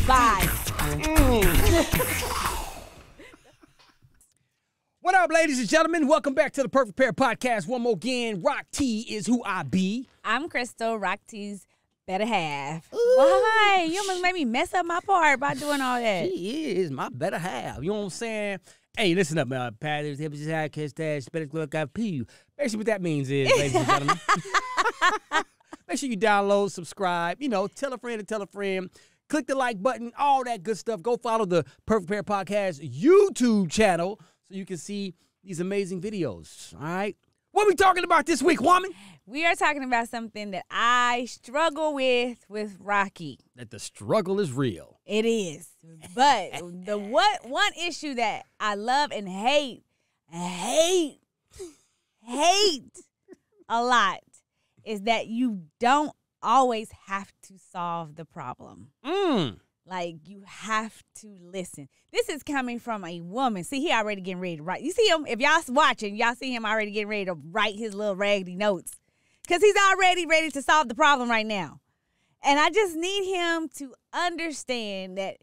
Bye. What up, ladies and gentlemen? Welcome back to the Perfect Pair Podcast. One more again, Rock-T is who I be. I'm Krystal, Rock-T's better half. Ooh. Why? You almost made me mess up my part by doing all that. She is my better half. You know what I'm saying? Hey, listen up, man. Patties, hips, high, kiss, dash, better look, I pee you. Basically, what that means is, ladies and gentlemen, make sure you download, subscribe, tell a friend to tell a friend. Click the like button, all that good stuff. Go follow the Perfect Pair Podcast YouTube channel so you can see these amazing videos, all right? What are we talking about this week, woman? We are talking about something that I struggle with Rocky. That the struggle is real. It is. But the one issue that I love and hate a lot is that you don't always have to solve the problem. Like, you have to listen. This is coming from a woman. See, he already getting ready to write. You see him, if y'all watching, y'all see him already getting ready to write his little raggedy notes. Because he's already ready to solve the problem right now. And I just need him to understand that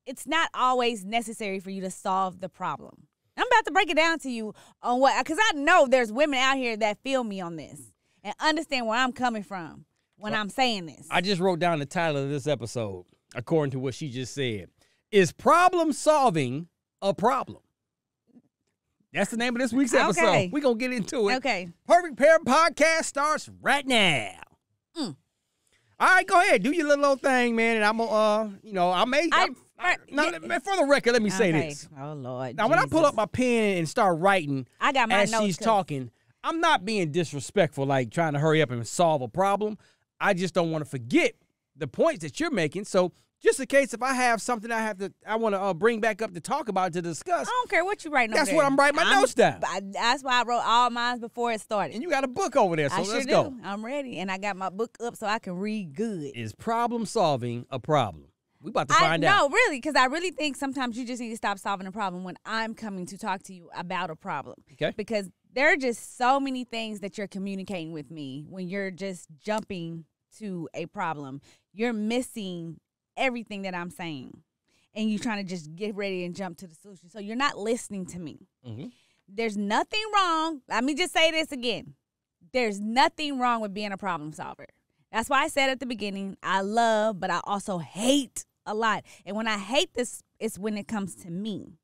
it's not always necessary for you to solve the problem. I'm about to break it down to you on what, because I know there's women out here that feel me on this and understand where I'm coming from when I'm saying this. I just wrote down the title of this episode, according to what she just said. Is problem solving a problem? That's the name of this week's episode. Okay. We're going to get into it. Okay. Perfect Pair Podcast starts right now. All right, go ahead. Do your little old thing, man. And I'm going to, for the record, let me say this. Oh, Lord. Now, when I pull up my pen and start writing I got my as notes she's talking, I'm not being disrespectful, like trying to hurry up and solve a problem. I just don't want to forget the points that you're making. So just in case if I have something I want to bring back up to talk about, to discuss. I don't care what you writing over That's there. what I'm writing my notes down. That's why I wrote all mine before it started. And you got a book over there, so I let's sure go. do. I'm ready. And I got my book up so I can read good. Is problem solving a problem? We about to find out. No, really, because I really think sometimes you just need to stop solving a problem when I'm coming to talk to you about a problem. Okay. Because there are just so many things that you're communicating with me when you're just jumping to a problem. You're missing everything that I'm saying. And you're trying to just get ready and jump to the solution. So you're not listening to me. There's nothing wrong. Let me just say this again. There's nothing wrong with being a problem solver. That's why I said at the beginning, I love, but I also hate a lot. And when I hate this, it's when it comes to me.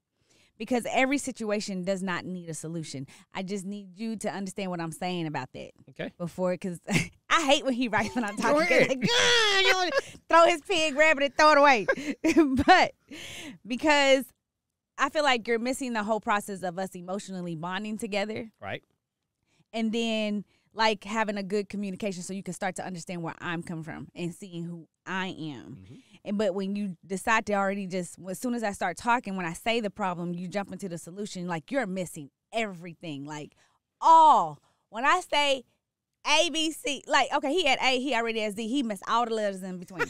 Because every situation does not need a solution. I just need you to understand what I'm saying about that. Okay. Because I hate when he writes when I'm talking. Go ahead. Like, you want to throw his pig, grab it, and throw it away. But because I feel like you're missing the whole process of us emotionally bonding together. Right. And then like having a good communication so you can start to understand where I'm coming from and seeing who I am. But when you decide to already just, as soon as I start talking, when I say the problem, you jump into the solution, like you're missing everything. Like when I say A, B, C, like, okay, he had A, he already has Z, he missed all the letters in between.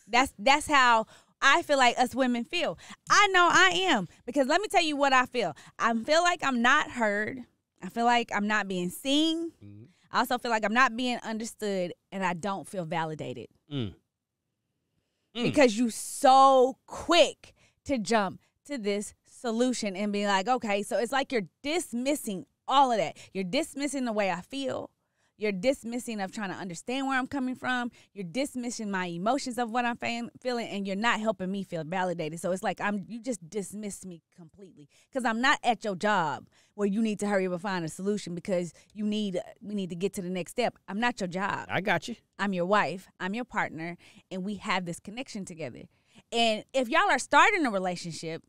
That's how I feel like us women feel. I know I am, because let me tell you what I feel. I feel like I'm not heard. I feel like I'm not being seen. I also feel like I'm not being understood, and I don't feel validated. Because you so quick to jump to this solution and be like, okay, so it's like you're dismissing all of that. You're dismissing the way I feel. You're dismissing of trying to understand where I'm coming from. You're dismissing my emotions of what I'm feeling, and you're not helping me feel validated. So it's like you just dismiss me completely, because I'm not at your job where you need to hurry up and find a solution because we need to get to the next step. I'm not your job. I got you. I'm your wife. I'm your partner, and we have this connection together. And if y'all are starting a relationship,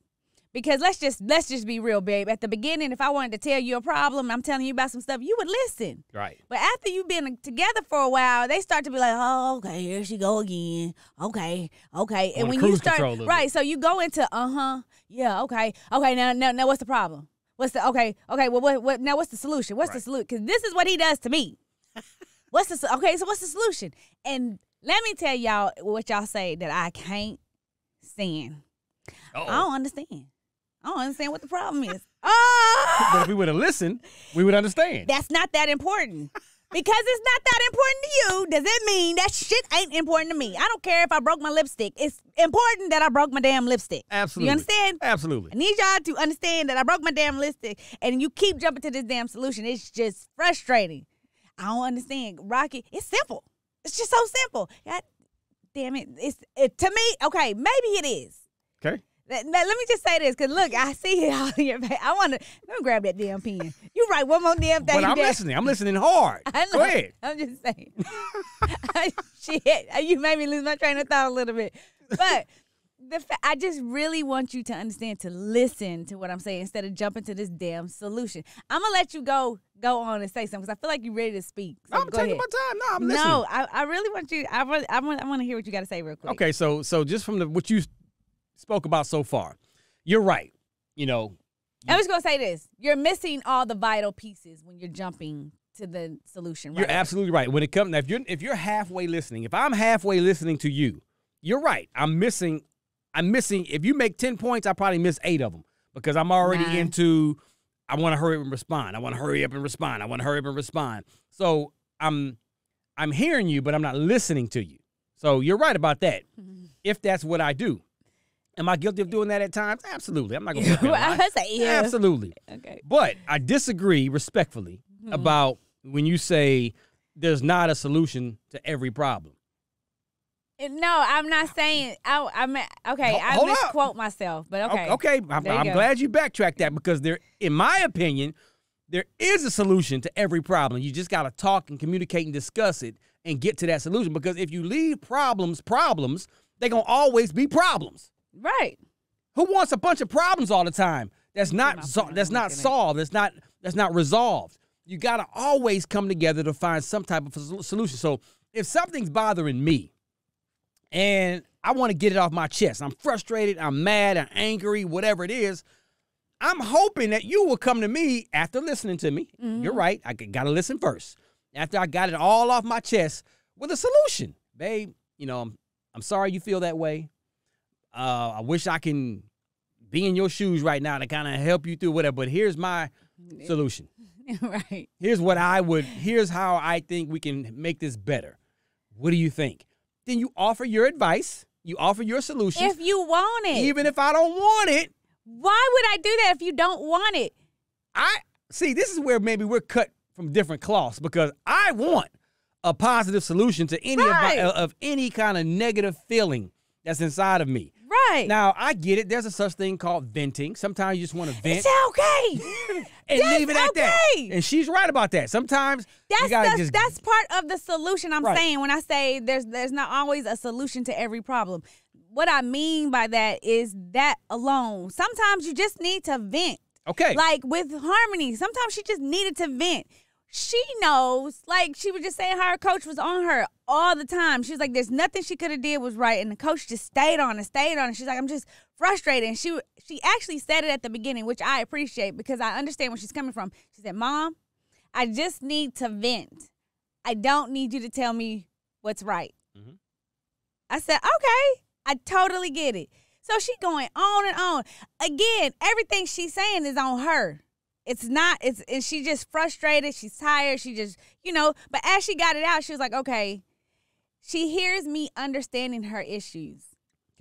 because let's just be real, babe. At the beginning, if I wanted to tell you a problem, I'm telling you about some stuff, you would listen. Right. But after you've been together for a while, they start to be like, oh, okay, here she go again. Okay. And when you start, right, so you go into, yeah, okay, now what's the problem? What's the, okay, well, what now what's the solution? What's the solution? Because this is what he does to me. So what's the solution? And let me tell y'all what y'all say that I can't stand. I don't understand. I don't understand what the problem is. But if we would have listened, we would understand. That's not that important. Because it's not that important to you, does it mean that shit ain't important to me? I don't care if I broke my lipstick. It's important that I broke my damn lipstick. Absolutely. You understand? Absolutely. I need y'all to understand that I broke my damn lipstick, and you keep jumping to this damn solution. It's just frustrating. I don't understand. Rocky, it's simple. It's just so simple. God damn it. To me, okay, maybe it is. Okay. Let me just say this, because look, I see it all in your face. Let me grab that damn pen. You write one more damn thing. But I'm listening. I'm listening hard. I know. Go ahead. I'm just saying. Shit, you made me lose my train of thought a little bit. But I just really want you to understand, to listen to what I'm saying instead of jumping to this damn solution. I'm going to let you go on and say something, because I feel like you're ready to speak. So I'm taking my time. No, I'm listening. No, I really want you, I want to hear what you got to say real quick. Okay, so just from what you spoke about so far, you're right. I was going to say this. You're missing all the vital pieces when you're jumping to the solution. You're absolutely right. When it comes, if you're halfway listening, if I'm halfway listening to you, you're right. I'm missing. If you make 10 points, I probably miss 8 of them, because I'm already into, I want to hurry up and respond. I want to hurry up and respond. I want to hurry up and respond. So I'm hearing you, but I'm not listening to you. So you're right about that. If that's what I do. Am I guilty of doing that at times? Absolutely. I'm not going to say yeah. Absolutely. Okay. But I disagree respectfully about when you say there's not a solution to every problem. No, I'm not saying. I misquote myself, but okay. Okay. I'm glad you backtracked that, because in my opinion, there is a solution to every problem. You just got to talk and communicate and discuss it and get to that solution. Because if you leave problems, they're going to always be problems. Right. Who wants a bunch of problems all the time? That's not solved. That's not resolved. You got to always come together to find some type of solution. So if something's bothering me and I want to get it off my chest, I'm frustrated, I'm mad, I'm angry, whatever it is, I'm hoping that you will come to me after listening to me. Mm-hmm. You're right. I got to listen first. After I got it all off my chest with a solution. Babe, I'm sorry you feel that way. I wish I can be in your shoes right now to kind of help you through whatever, but here's my solution. Right. Here's how I think we can make this better. What do you think? Then you offer your advice. You offer your solution. If you want it. Even if I don't want it. Why would I do that if you don't want it? See, this is where maybe we're cut from different cloths, because I want a positive solution to any of any kind of negative feeling that's inside of me. Right. Now, I get it. There's a such thing called venting. Sometimes you just want to vent. It's okay. And leave it at that. And she's right about that. Sometimes you gotta that's part of the solution I'm saying when I say there's not always a solution to every problem. What I mean by that is that alone. Sometimes you just need to vent. Okay. Like with Harmony, sometimes she just needed to vent. She knows, like she was just saying how her coach was on her all the time. She was like, there's nothing she could have did was right. And the coach just stayed on it. She's like, I'm just frustrated. And she actually said it at the beginning, which I appreciate, because I understand where she's coming from. She said, Mom, I just need to vent. I don't need you to tell me what's right. Mm-hmm. I said, okay, I totally get it. So she going on and on. Again, everything she's saying is on her. And she just frustrated. She's tired. She just, but as she got it out, she was like, okay, she hears me understanding her issues.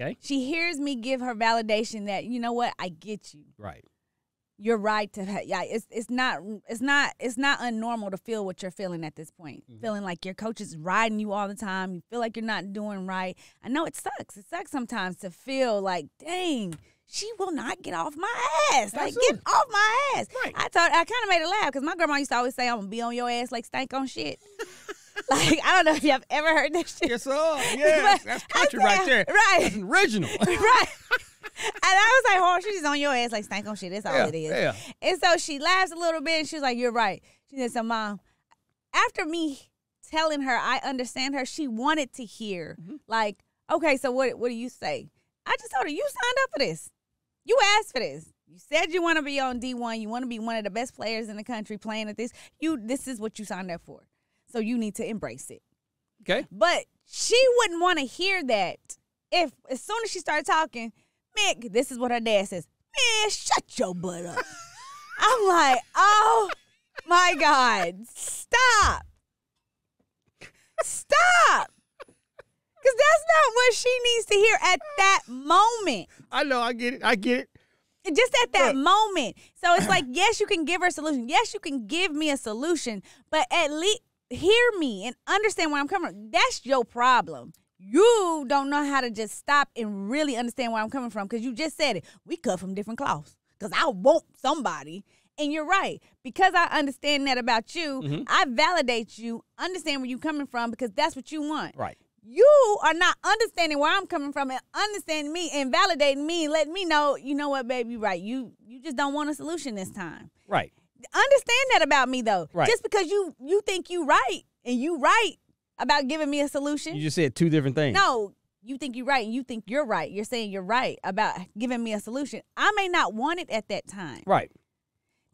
Okay. She hears me give her validation that, you know what, I get you. Right. You're right it's not unnormal to feel what you're feeling at this point. Mm-hmm. Feeling like your coach is riding you all the time. You feel like you're not doing right. I know it sucks. It sucks sometimes to feel like, dang, she will not get off my ass. Absolutely. Like, get off my ass. Right. I kind of made her laugh, because my grandma used to always say, I'm going to be on your ass like stank on shit. Like, I don't know if you have ever heard that shit. Yes, sir. Yes, that's country right there. Right. That's original. Right. And I was like, oh, she's just on your ass like stank on shit. That's all it is. Yeah. And so she laughs a little bit, and she was like, you're right. She said, so, Mom, after me telling her I understand her, she wanted to hear, like, okay, so what do you say? I just told her, you signed up for this. You asked for this. You said you want to be on D1. You want to be one of the best players in the country playing at this. This is what you signed up for. So you need to embrace it. Okay. But she wouldn't want to hear that if, as soon as she started talking, Mick, this is what her dad says, man, shut your butt up. I'm like, oh, my God, stop. Stop. Because that's not what she needs to hear at that moment. I know. I get it. Just at that moment. So it's like, yes, you can give her a solution. Yes, you can give me a solution. But at least hear me and understand where I'm coming from. That's your problem. You don't know how to just stop and really understand where I'm coming from because you just said it. We cut from different cloths because I want somebody. And you're right. Because I understand that about you, I validate you, understand where you're coming from because that's what you want. Right. You are not understanding where I'm coming from and understanding me and validating me and letting me know, you know what, baby, right. You just don't want a solution this time. Right. Understand that about me, though. Right. Just because you think you right and you right about giving me a solution. You just said two different things. No, you think you're right and you think you're right. You're saying you're right about giving me a solution. I may not want it at that time. Right.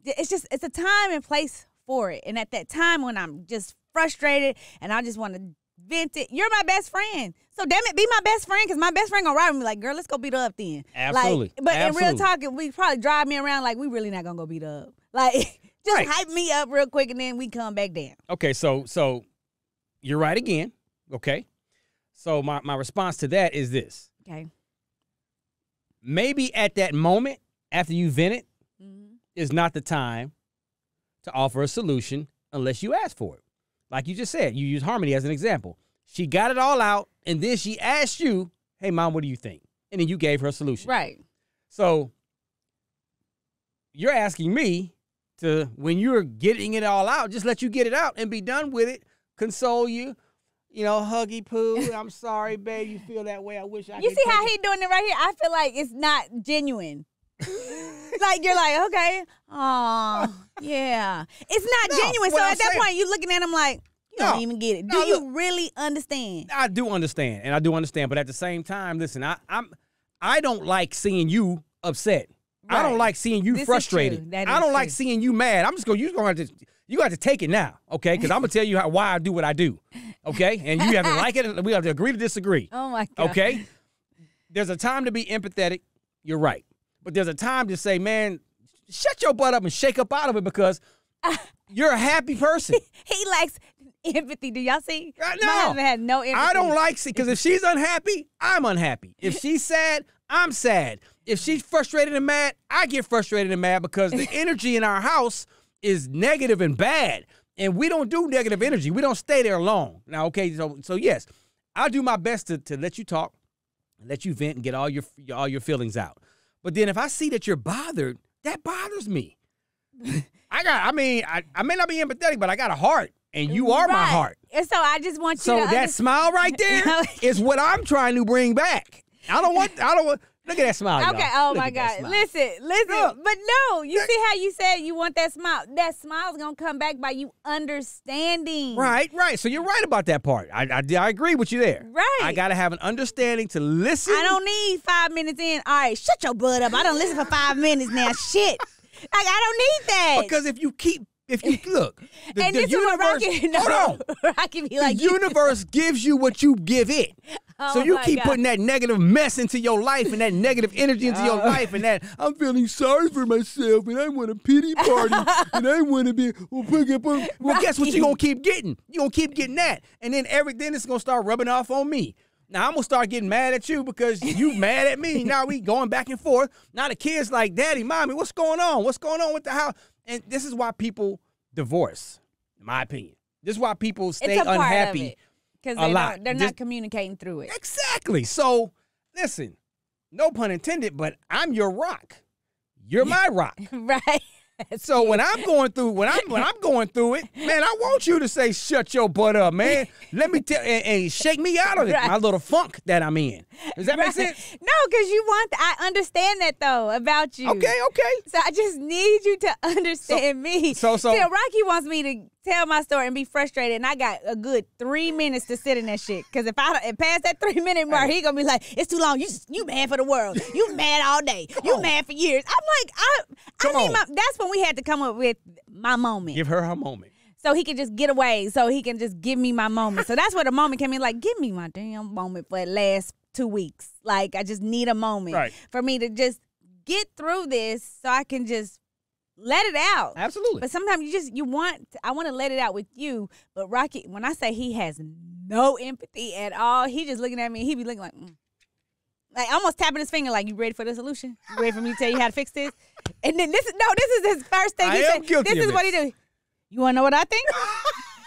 It's a time and place for it. And at that time when I'm just frustrated and I just want to vent it, you're my best friend. So damn it, be my best friend because my best friend gonna ride with me like, girl, let's go beat her up then. Absolutely. But Absolutely. in real talk, we probably drive me around like we really not gonna go beat her up. Like, just hype me up real quick and then we come back down. Okay, so you're right again. Okay. So my response to that is this. Okay. Maybe at that moment, after you vent it, is not the time to offer a solution unless you ask for it. Like you just said, you use Harmony as an example. She got it all out, and then she asked you, hey, Mom, what do you think? And then you gave her a solution. Right. So you're asking me to, when you're getting it all out, just let you get it out and be done with it, console you, huggy poo. I'm sorry, babe, you feel that way. I wish I could. You see how he doing it right here? I feel like it's not genuine. Like, you're like, okay, oh, yeah. It's not genuine. So at that point, you're looking at him like, you don't even get it. Do you really understand? I do understand, and I do understand. But at the same time, listen, I don't like seeing you upset. Right. I don't like seeing you frustrated. I don't like seeing you mad. You have to take it now, okay? Because I'm gonna tell you why I do what I do, okay? And you have to like it, and we have to agree to disagree. Oh my God. Okay? There's a time to be empathetic. You're right. But there's a time to say, man, shut your butt up and shake up out of it because you're a happy person. He likes empathy. Do y'all see? No. My husband has no empathy. I don't like see because if she's unhappy, I'm unhappy. If she's sad, I'm sad. If she's frustrated and mad, I get frustrated and mad because the energy in our house is negative and bad. And we don't do negative energy. We don't stay there long. Now, okay, so yes, I'll do my best to let you talk, let you vent and get all your feelings out. But then if I see that you're bothered, that bothers me. I may not be empathetic, but I got a heart, and you are my heart. And so I just want you to that smile right there is what I'm trying to bring back. I don't want. Look at that smile. Okay. Oh my God. Listen. Look. But no, you see how you said you want that smile. That smile's gonna come back by you understanding. Right. So you're right about that part. I agree with you there. Right. I gotta have an understanding to listen. I don't need 5 minutes in. All right, shut your butt up. I don't listen for 5 minutes now. Shit. Like, I don't need that. Because if you look, and the this universe, is what Rocky be like, the universe gives you what you give it. Oh, so you keep putting that negative mess into your life and that negative energy into your life and that I'm feeling sorry for myself and I want a pity party and I want to be well, guess what you're going to keep getting? You're going to keep getting that. And then everything is going to start rubbing off on me. Now, I'm going to start getting mad at you because you mad at me. Now we going back and forth. Now the kid's like, Daddy, Mommy, what's going on? What's going on with the house? And this is why people divorce, in my opinion. This is why people stay unhappy. Because they're not communicating through it. Exactly. So, listen, no pun intended, but I'm your rock. You're my rock. Right. So when I'm going through it, man, I want you to say, shut your butt up, man. Let me tell and shake me out of it, my little funk that I'm in. Does that make sense? No, because I understand that though about you. Okay. So I just need you to understand me. So Rocky wants me to tell my story and be frustrated, and I got a good 3 minutes to sit in that shit. Because if I pass that 3-minute mark, he gonna be like, it's too long. You mad for the world. You mad all day. You mad for years. I'm like, that's when we had to come up with my moment. Give her moment. So he can just get away. So he can just give me my moment. So that's where the moment came in. Like, give me my damn moment for the last 2 weeks. Like, I just need a moment for me to just get through this so I can just let it out. Absolutely. But sometimes I want to let it out with you. But Rocky, when I say he has no empathy at all. He just looking at me. He be looking like almost tapping his finger, like, you ready for the solution? You ready for me to tell you how to fix this? And then this is his first thing. He said, this is what he do. You want to know what I think?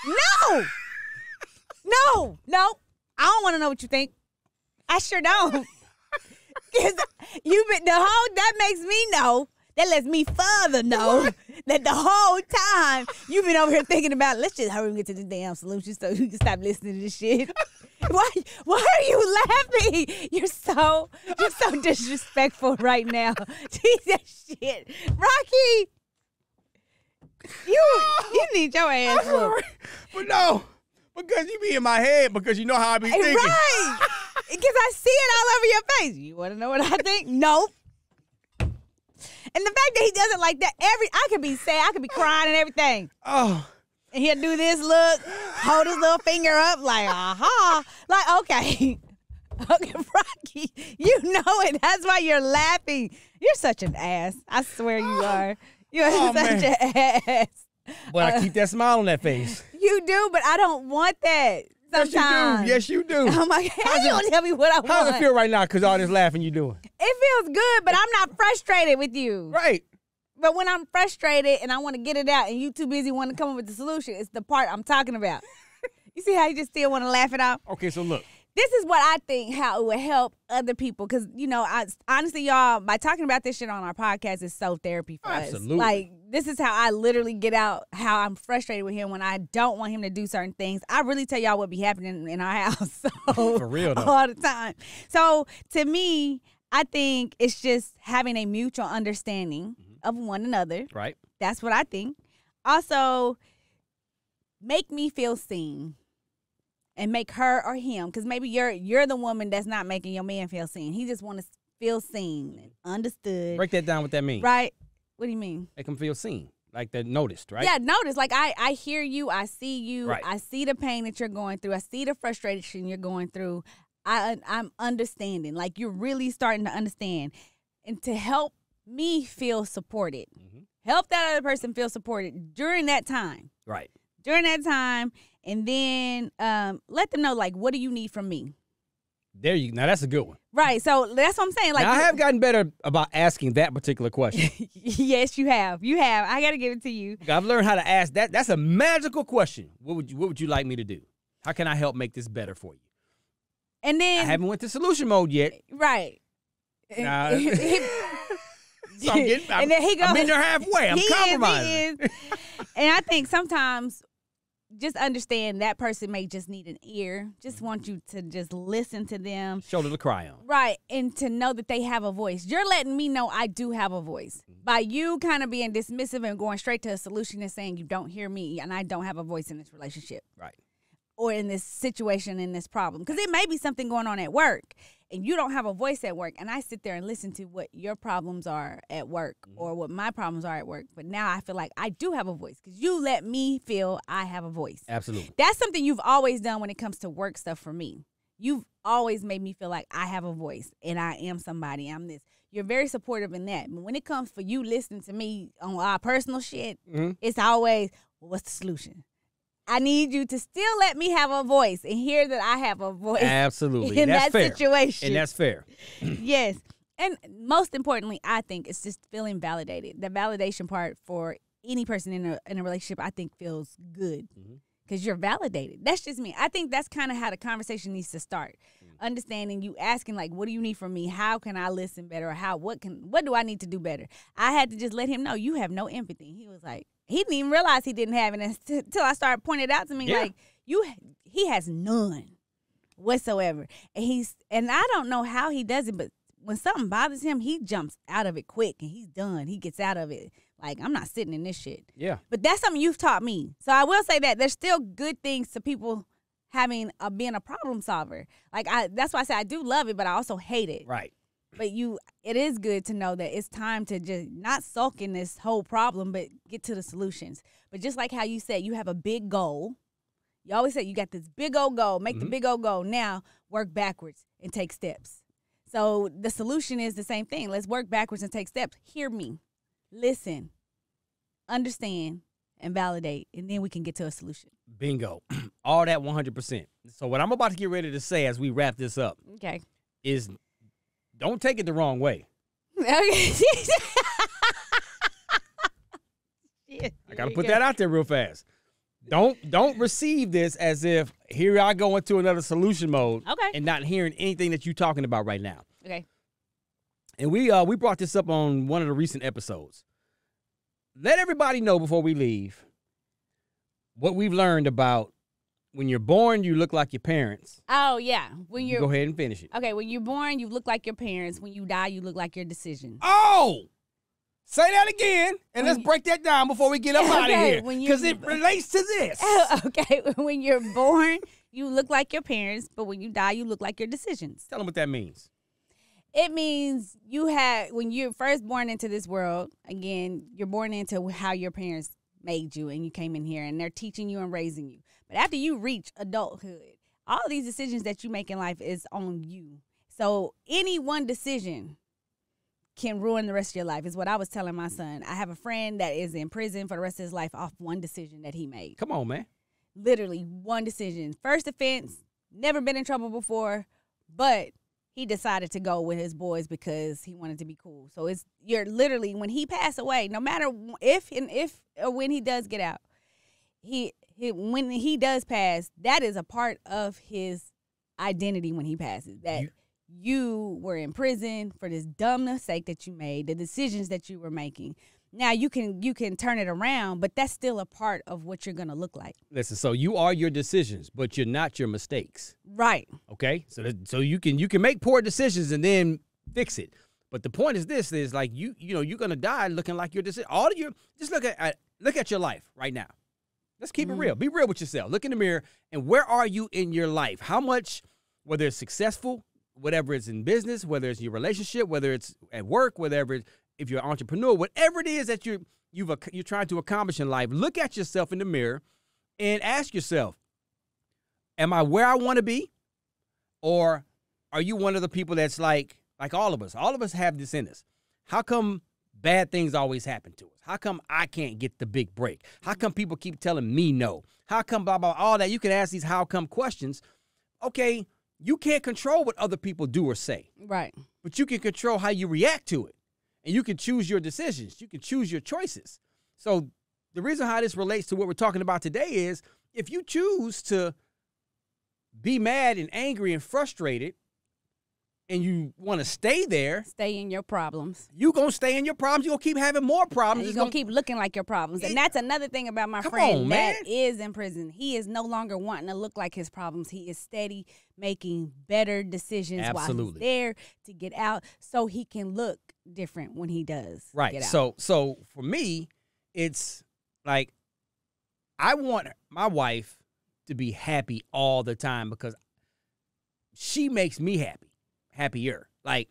No. I don't want to know what you think. I sure don't. Because that makes me know. That lets me further know that the whole time you've been over here thinking about, let's just hurry and get to the damn solution so you can stop listening to this shit. Why are you laughing? You're so disrespectful right now. Jesus shit. Rocky, you need your ass whooped. But no, because you be in my head because you know how I be thinking. Right. Because I see it all over your face. You want to know what I think? Nope. And the fact that he does it like that, I could be sad, I could be crying and everything. Oh. And he'll do this look, hold his little finger up like, aha. Like, okay. Okay, Rocky, you know it. That's why you're laughing. You're such an ass. I swear you are. You're such an ass. But I keep that smile on that face. You do, but I don't want that. Sometimes. Yes, you do. I'm like, hey, you don't tell me what I want. How does it feel right now because all this laughing you doing? It feels good, but I'm not frustrated with you. Right. But when I'm frustrated and I want to get it out and you too busy wanting to come up with the solution, it's the part I'm talking about. You see how you just still want to laugh it off? Okay, so look. This is what I think how it would help other people. Because, honestly, y'all, by talking about this shit on our podcast is so therapy for us. Absolutely. Like, this is how I literally get out how I'm frustrated with him when I don't want him to do certain things. I really tell y'all what be happening in our house. So, for real, though. All the time. So, to me, I think it's just having a mutual understanding of one another. Right. That's what I think. Also, make me feel seen. And make her or him, because maybe you're the woman that's not making your man feel seen. He just want to feel seen and understood. Break that down. What that means? Right. What do you mean? Make them feel seen, like they're noticed, right? Yeah, noticed. Like I hear you. I see you. Right. I see the pain that you're going through. I see the frustration you're going through. I'm understanding. Like you're really starting to understand, and to help me feel supported, help that other person feel supported during that time. Right. During that time. And then let them know, like, what do you need from me? Now that's a good one. Right. So that's what I'm saying. Like, now, I have gotten better about asking that particular question. Yes, you have. You have. I got to give it to you. I've learned how to ask that. That's a magical question. What would you like me to do? How can I help make this better for you? And then I haven't went to solution mode yet. Right. Nah. So I'm in there halfway. I'm compromising. He is. And I think sometimes just understand that person may just need an ear. Just want you to just listen to them. Shoulder to cry on. Right. And to know that they have a voice. You're letting me know I do have a voice. By you kind of being dismissive and going straight to a solution and saying you don't hear me and I don't have a voice in this relationship. Right. Or in this situation, in this problem. Because it may be something going on at work and you don't have a voice at work. And I sit there and listen to what your problems are at work or what my problems are at work. But now I feel like I do have a voice because you let me feel I have a voice. Absolutely. That's something you've always done when it comes to work stuff for me. You've always made me feel like I have a voice and I am somebody. I'm this. You're very supportive in that. But when it comes for you listening to me on our personal shit, it's always, well, what's the solution? I need you to still let me have a voice and hear that I have a voice. Absolutely. In that situation. And that's fair. Yes. And most importantly, I think it's just feeling validated. The validation part for any person in a relationship, I think feels good because you're validated. That's just me. I think that's kind of how the conversation needs to start. Understanding you asking, like, what do you need from me? How can I listen better? Or what do I need to do better? I had to just let him know you have no empathy. He was like, he didn't even realize he didn't have it until I started pointing it out to me. Yeah. Like, he has none whatsoever. And I don't know how he does it, but when something bothers him, he jumps out of it quick and he's done. He gets out of it. Like, I'm not sitting in this shit. Yeah. But that's something you've taught me. So I will say that there's still good things to people being a problem solver. Like, that's why I say I do love it, but I also hate it. Right. But it is good to know that it's time to just not sulk in this whole problem, but get to the solutions. But just like how you said, you have a big goal. You always say you got this big old goal. Make the big old goal. Now work backwards and take steps. So the solution is the same thing. Let's work backwards and take steps. Hear me. Listen. Understand. and validate, and then we can get to a solution. Bingo. All that 100%. So what I'm about to get ready to say as we wrap this up is don't take it the wrong way. Okay. I got to put that out there real fast. Don't receive this as if here I go into another solution mode and not hearing anything that you're talking about right now. Okay. And we brought this up on one of the recent episodes. Let everybody know before we leave what we've learned about when you're born, you look like your parents. Oh, yeah. When you're go ahead and finish it. Okay, when you're born, you look like your parents. When you die, you look like your decisions. Oh! Say that again, and let's break that down before we get up out of here, because it relates to this. Okay, when you're born, you look like your parents, but when you die, you look like your decisions. Tell them what that means. It means when you're first born into this world, again, you're born into how your parents made you, and you came in here, and they're teaching you and raising you. But after you reach adulthood, all of these decisions that you make in life is on you. So any one decision can ruin the rest of your life, is what I was telling my son. I have a friend that is in prison for the rest of his life off one decision that he made. Come on, man. Literally one decision. First offense, never been in trouble before, but he decided to go with his boys because he wanted to be cool. So you're literally, when he passed away, no matter if or when he does get out, when he does pass, that is a part of his identity when he passes. That you were in prison for this dumb mistake that you made, the decisions that you were making. Now you can turn it around, but that's still a part of what you're gonna look like. Listen, so you are your decisions, but you're not your mistakes. Right. Okay. So you can make poor decisions and then fix it. But the point is this: is like you're gonna die looking like your decision. All of your just look at your life right now. Let's keep it real. Be real with yourself. Look in the mirror and where are you in your life? How much, whether it's successful, whatever it's in business, whether it's your relationship, whether it's at work, if you're an entrepreneur, whatever it is that you're trying to accomplish in life, look at yourself in the mirror and ask yourself, am I where I want to be? Or are you one of the people that's like all of us? All of us have this in us. How come bad things always happen to us? How come I can't get the big break? How come people keep telling me no? How come blah, blah, all that? You can ask these how come questions. Okay, you can't control what other people do or say. Right. But you can control how you react to it. And you can choose your decisions. You can choose your choices. So the reason how this relates to what we're talking about today is if you choose to be mad and angry and frustrated and you want to stay there. Stay in your problems. You're going to stay in your problems. You're going to keep having more problems. You're going to keep looking like your problems. And that's another thing about my friend that is in prison. He is no longer wanting to look like his problems. He is steady making better decisions while he's there to get out so he can look different when he does get out. So for me, it's like I want my wife to be happy all the time because she makes me happier. Like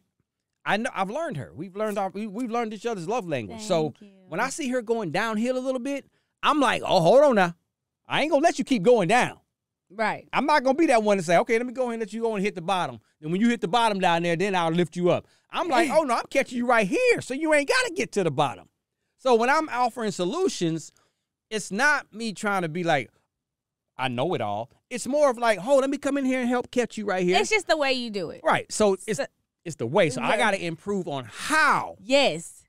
I know I've learned her. We've learned each other's love language. Thank you. When I see her going downhill a little bit, I'm like, oh, hold on now. I ain't gonna let you keep going down. Right. I'm not gonna be that one to say, okay, let me go ahead and let you go and hit the bottom. And when you hit the bottom down there, then I'll lift you up. I'm like, oh no, I'm catching you right here. So you ain't gotta get to the bottom. So when I'm offering solutions, it's not me trying to be like, I know it all. It's more of like, let me come in here and help catch you right here. It's just the way you do it. Right. So it's the way. So I got to improve on how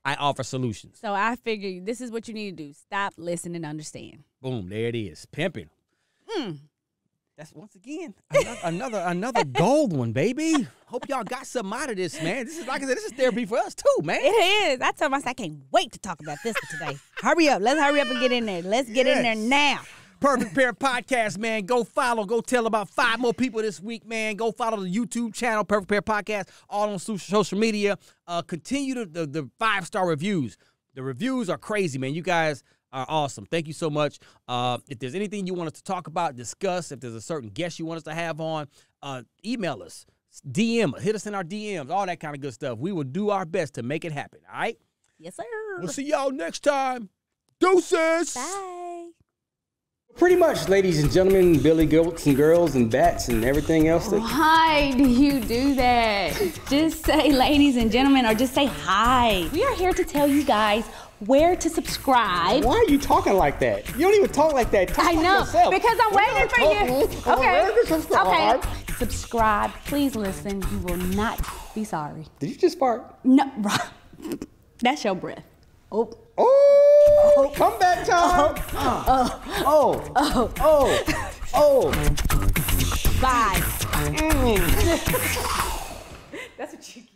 I offer solutions. So I figure this is what you need to do. Stop, listen, and understand. Boom. There it is. Pimping. That's once again another gold one, baby. Hope y'all got something out of this, man. This is, like I said, this is therapy for us too, man. It is. I told myself I can't wait to talk about this today. Hurry up. Let's hurry up and get in there. Let's get in there now. Perfect Pair Podcast, man. Go follow. Go tell about 5 more people this week, man. Go follow the YouTube channel, Perfect Pair Podcast, all on social media. Continue the 5-star reviews. The reviews are crazy, man. You guys are awesome. Thank you so much. If there's anything you want us to talk about, discuss, if there's a certain guest you want us to have on, email us, DM us, hit us in our DMs, all that kind of good stuff. We will do our best to make it happen, all right? Yes, sir. We'll see y'all next time. Deuces. Bye. Pretty much, ladies and gentlemen, billy goats and girls and bats and everything else. Why do you do that? Just say ladies and gentlemen, or just say hi. We are here to tell you guys where to subscribe. Why are you talking like that? You don't even talk like that. Talk I know, like yourself. because I'm waiting for you. Okay. Subscribe. Okay. Subscribe. Please listen. You will not be sorry. Did you just fart? No, that's your breath. Oh. Oh, comeback time. Bye. That's what you get.